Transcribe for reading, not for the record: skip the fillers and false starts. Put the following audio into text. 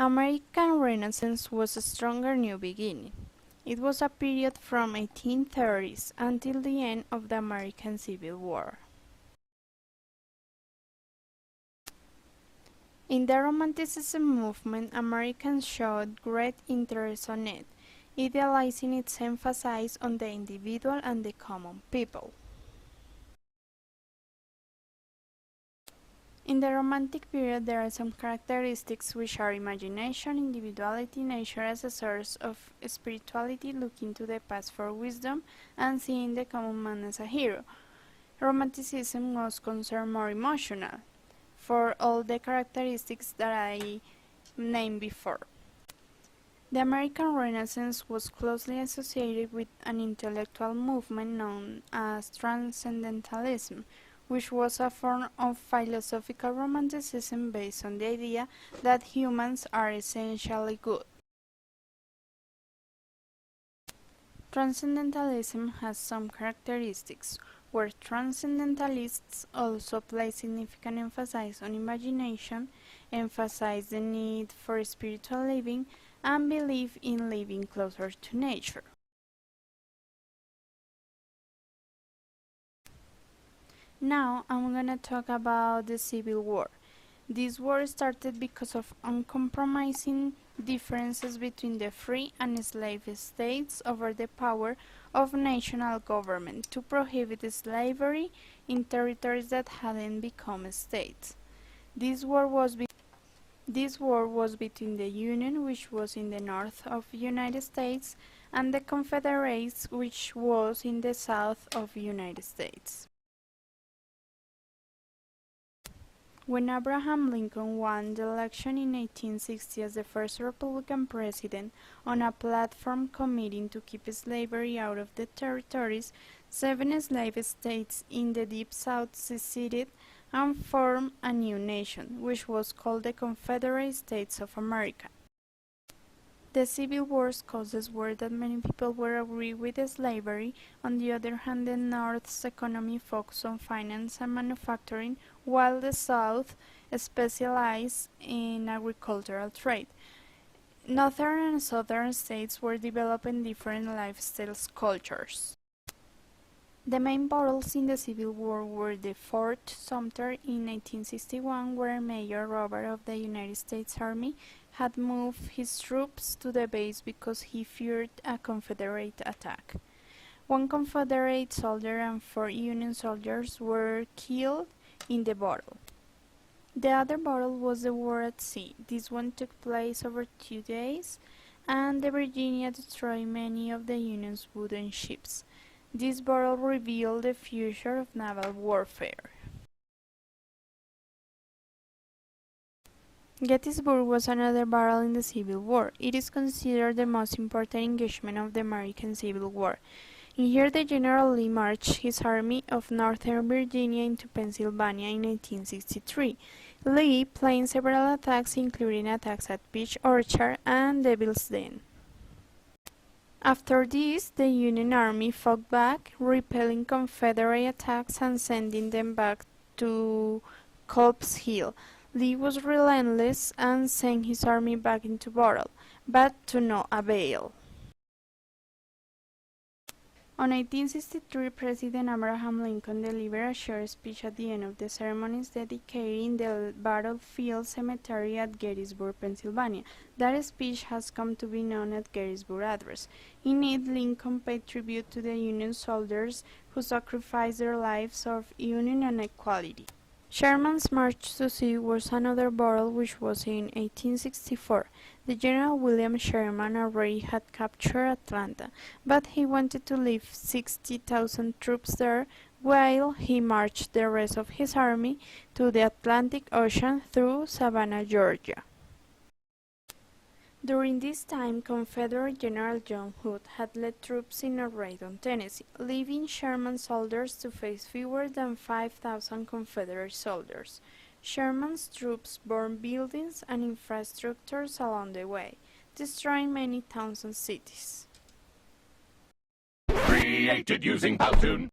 American Renaissance was a stronger new beginning. It was a period from 1830s until the end of the American Civil War. In the Romanticism movement, Americans showed great interest on it, idealizing its emphasis on the individual and the common people. In the Romantic period, there are some characteristics which are imagination, individuality, nature as a source of spirituality, looking to the past for wisdom, and seeing the common man as a hero. Romanticism was concerned more emotional, for all the characteristics that I named before. The American Renaissance was closely associated with an intellectual movement known as Transcendentalism, which was a form of philosophical romanticism based on the idea that humans are essentially good. Transcendentalism has some characteristics, where transcendentalists also place significant emphasis on imagination, emphasize the need for spiritual living, and believe in living closer to nature. Now I'm gonna talk about the Civil War. This war started because of uncompromising differences between the free and slave states over the power of national government to prohibit slavery in territories that hadn't become states. This war was between the Union, which was in the north of the United States, and the Confederates, which was in the south of the United States. When Abraham Lincoln won the election in 1860 as the first Republican president on a platform committing to keep slavery out of the territories, 7 slave states in the Deep South seceded and formed a new nation, which was called the Confederate States of America. The Civil War's causes were that many people were agree with slavery. On the other hand, the North's economy focused on finance and manufacturing, while the South specialized in agricultural trade. Northern and southern states were developing different lifestyles cultures. The main battles in the Civil War were the Fort Sumter in 1861, where Major Robert of the United States Army had moved his troops to the base because he feared a Confederate attack. 1 Confederate soldier and 4 Union soldiers were killed in the battle. The other battle was the War at Sea. This one took place over 2 days, and the Virginia destroyed many of the Union's wooden ships. This battle revealed the future of naval warfare. Gettysburg was another battle in the Civil War. It is considered the most important engagement of the American Civil War. In here, the General Lee marched his army of Northern Virginia into Pennsylvania in 1863. Lee planned several attacks, including attacks at Peach Orchard and Devil's Den. After this, the Union Army fought back, repelling Confederate attacks and sending them back to Culp's Hill. Lee was relentless and sent his army back into battle, but to no avail. On 1863, President Abraham Lincoln delivered a short speech at the end of the ceremonies dedicating the battlefield cemetery at Gettysburg, Pennsylvania. That speech has come to be known as Gettysburg Address. In it, Lincoln paid tribute to the Union soldiers who sacrificed their lives for union and equality. Sherman's March to Sea was another battle, which was in 1864. The General William Sherman already had captured Atlanta, but he wanted to leave 60,000 troops there while he marched the rest of his army to the Atlantic Ocean through Savannah, Georgia. During this time, Confederate General John Hood had led troops in a raid on Tennessee, leaving Sherman's soldiers to face fewer than 5,000 Confederate soldiers. Sherman's troops burned buildings and infrastructures along the way, destroying many towns and cities. Created using Powtoon.